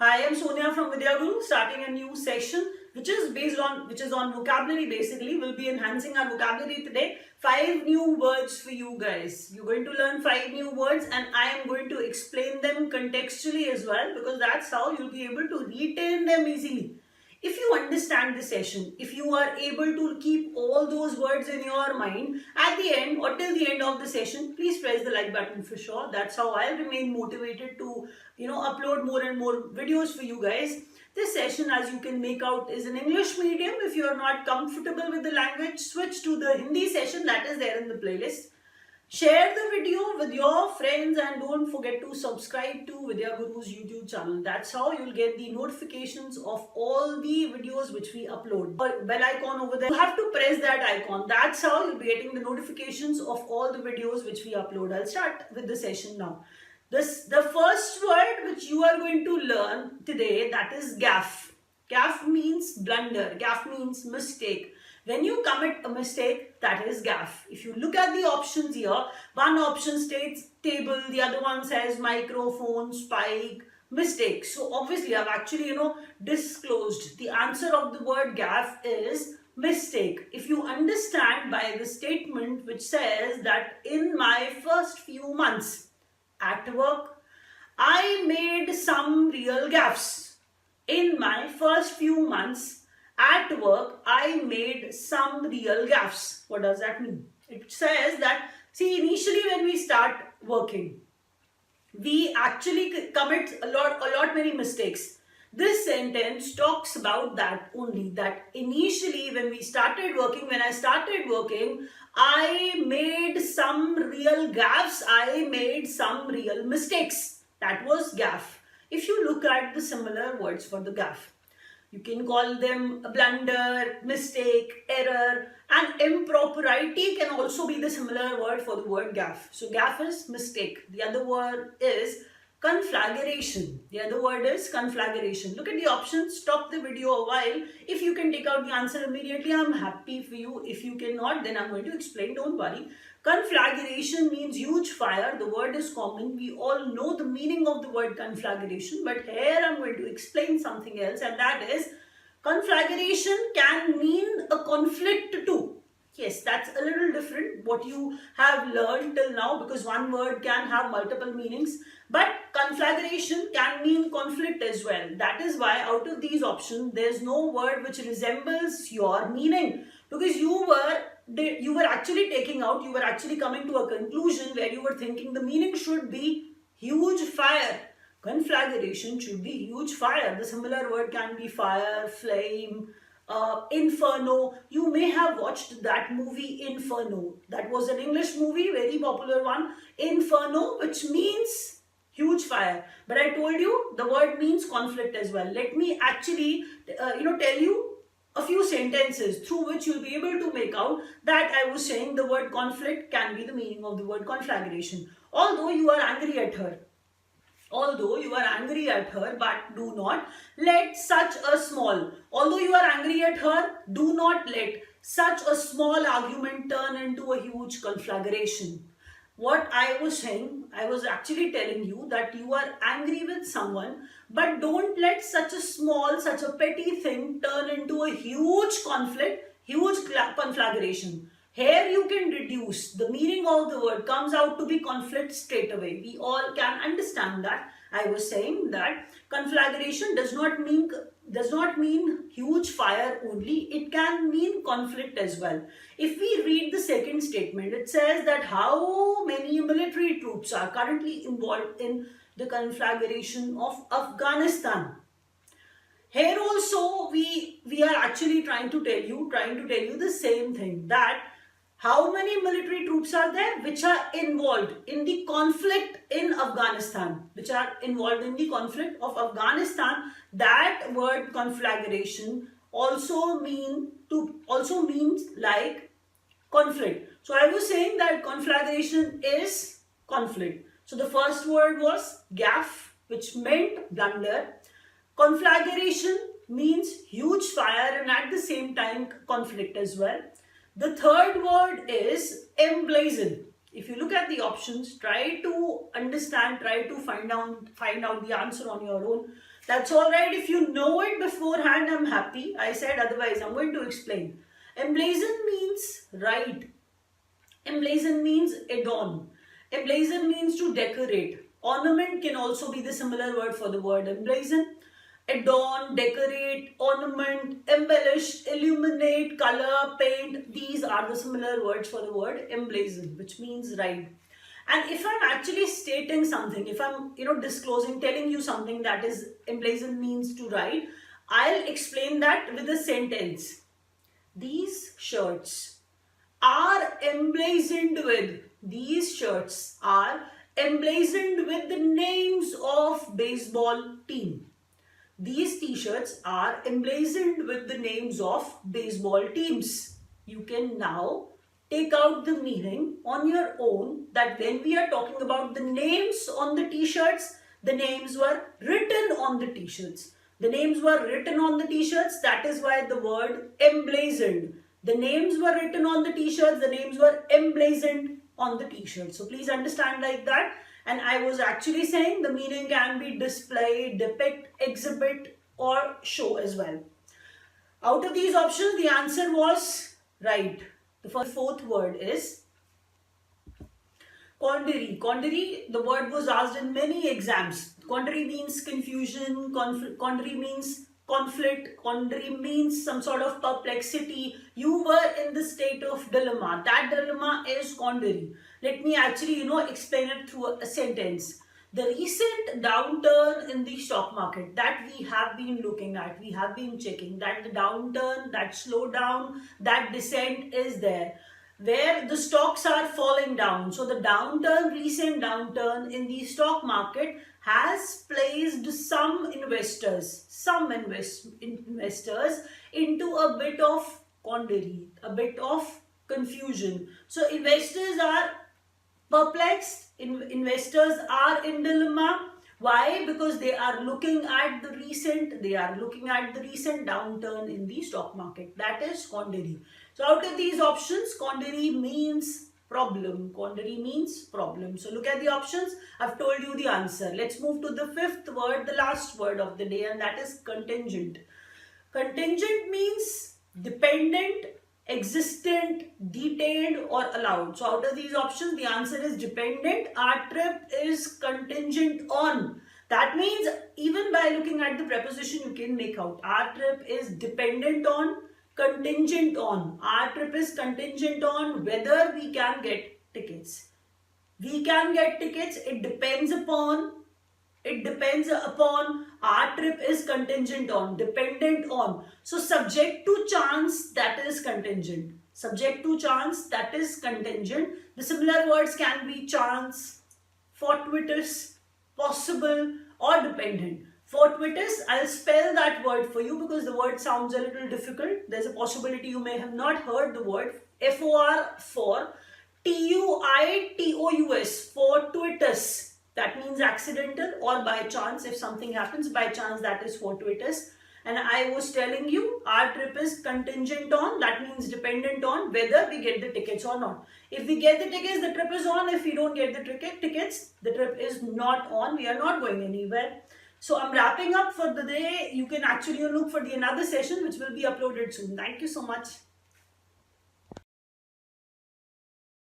Hi, I'm Sonia from Vidya Guru, starting a new session which is on vocabulary basically. We'll be enhancing our vocabulary today. 5 new words for you guys. You're going to learn 5 new words and I am going to explain them contextually as well because that's how you'll be able to retain them easily. If you understand the session, if you are able to keep all those words in your mind at the end or till the end of the session, please press the like button for sure. That's how I'll remain motivated to upload more and more videos for you guys. This session, as you can make out, is an English medium. If you are not comfortable with the language, switch to the Hindi session that is there in the playlist. Share the video with your friends and don't forget to subscribe to Vidya Guru's YouTube channel. That's how you'll get the notifications of all the videos which we upload. Bell icon over there. You have to press that icon. That's how you'll be getting the notifications of all the videos which we upload. I'll start with the session now. The first word which you are going to learn today, that is gaffe. Gaffe means blunder. Gaffe means mistake. When you commit a mistake, that is gaffe. If you look at the options here, one option states table, the other one says microphone, spike, mistake. So obviously I've actually, disclosed. The answer of the word gaffe is mistake. If you understand by the statement which says that in my first few months at work, I made some real gaffes. In my first few months at work, I made some real gaffes. What does that mean? It says that, see, initially when we start working, we actually commit a lot many mistakes. This sentence talks about that only, that initially when I started working, I made some real gaffes, I made some real mistakes. That was gaffe. If you look at the similar words for the gaffe, you can call them a blunder, mistake, error, and impropriety can also be the similar word for the word gaffe. So gaffe is mistake. The other word is conflagration. Look at the options. Stop the video a while. If you can take out the answer immediately, I'm happy for you. If you cannot, then I'm going to explain. Don't worry. Conflagration means huge fire. The word is common. We all know the meaning of the word conflagration, but here I'm going to explain something else, and that is conflagration can mean a conflict too. Yes, that's a little different what you have learned till now, because one word can have multiple meanings, but conflagration can mean conflict as well. That is why out of these options, there's no word which resembles your meaning, because you were actually coming to a conclusion where you were thinking the meaning should be huge fire. Conflagration should be huge fire. The similar word can be fire, flame, inferno. You may have watched that movie Inferno. That was an English movie, very popular one. Inferno, which means huge fire. But I told you the word means conflict as well. Let me actually, tell you a few sentences through which you'll be able to make out that I was saying the word conflict can be the meaning of the word conflagration. Although you are angry at her, but do not let such a small argument turn into a huge conflagration. What I was saying, I was actually telling you that you are angry with someone, but don't let such a petty thing turn into a huge conflict, conflagration. Here you can reduce. The meaning of the word comes out to be conflict straight away. We all can understand that. I was saying that conflagration does not mean huge fire only. It can mean conflict as well. If we read the second statement, it says that how many military troops are currently involved in the conflagration of Afghanistan. Here also we are actually trying to tell you the same thing, that how many military troops are there which are involved in the conflict in Afghanistan, That word conflagration also means like conflict. So I was saying that conflagration is conflict. So the first word was gaffe, which meant blunder. Conflagration means huge fire and at the same time conflict as well. The third word is emblazon. If you look at the options, try to understand, try to find out the answer on your own. That's all right. If you know it beforehand, I'm happy. I said otherwise, I'm going to explain. Emblazon means ride. Emblazon means adorn. Emblazon means to decorate. Ornament can also be the similar word for the word emblazon. Adorn, decorate, ornament, embellish, illuminate, color, paint. These are the similar words for the word emblazon, which means ride. And if I'm actually stating something, if I'm disclosing, telling you something that is emblazon means to ride, I'll explain that with a sentence. These shirts are emblazoned with, these shirts are emblazoned with the names of baseball team. These t-shirts are emblazoned with the names of baseball teams. You can now take out the meaning on your own that when we are talking about the names on the t-shirts, the names were written on the t-shirts. The names were written on the t-shirts, that is why the word emblazoned. The names were written on the t-shirts, the names were emblazoned on the t-shirts. So please understand like that. And I was actually saying the meaning can be display, depict, exhibit or show as well. Out of these options, the answer was right. The fourth word is quandary. Quandary, the word was asked in many exams. Quandary means confusion, quandary means conflict, quandary means some sort of perplexity. You were in the state of dilemma. That dilemma is quandary. Let me actually, explain it through a sentence. The recent downturn in the stock market that we have been looking at, we have been checking that the downturn, that slowdown, that descent is there, where the stocks are falling down. So the downturn, recent downturn in the stock market has placed some investors into a bit of quandary, a bit of confusion. So investors are perplexed, investors are in dilemma. Why? Because they are looking at the recent downturn in the stock market. That is quandary. So out of these options, quandary means problem. Quandary means problem. So look at the options. I've told you the answer. Let's move to the fifth word, the last word of the day, and that is contingent. Contingent means dependent, existent, detained or allowed. So out of these options, the answer is dependent. Our trip is contingent on. That means even by looking at the preposition, you can make out our trip is dependent on, contingent on. Our trip is contingent on whether we can get tickets. We can get tickets. It depends upon. Our trip is contingent on, dependent on. So subject to chance, that is contingent. Subject to chance, that is contingent. The similar words can be chance, fortuitous, possible or dependent. Fortuitous, I'll spell that word for you because the word sounds a little difficult. There's a possibility you may have not heard the word. F-O-R for T-U-I-T-O-U-S, fortuitous. That means accidental or by chance. If something happens by chance, that is fortuitous. And I was telling you, our trip is contingent on, that means dependent on whether we get the tickets or not. If we get the tickets, the trip is on. If we don't get the tickets, the trip is not on. We are not going anywhere. So I'm wrapping up for the day. You can actually look for the another session which will be uploaded soon. Thank you so much.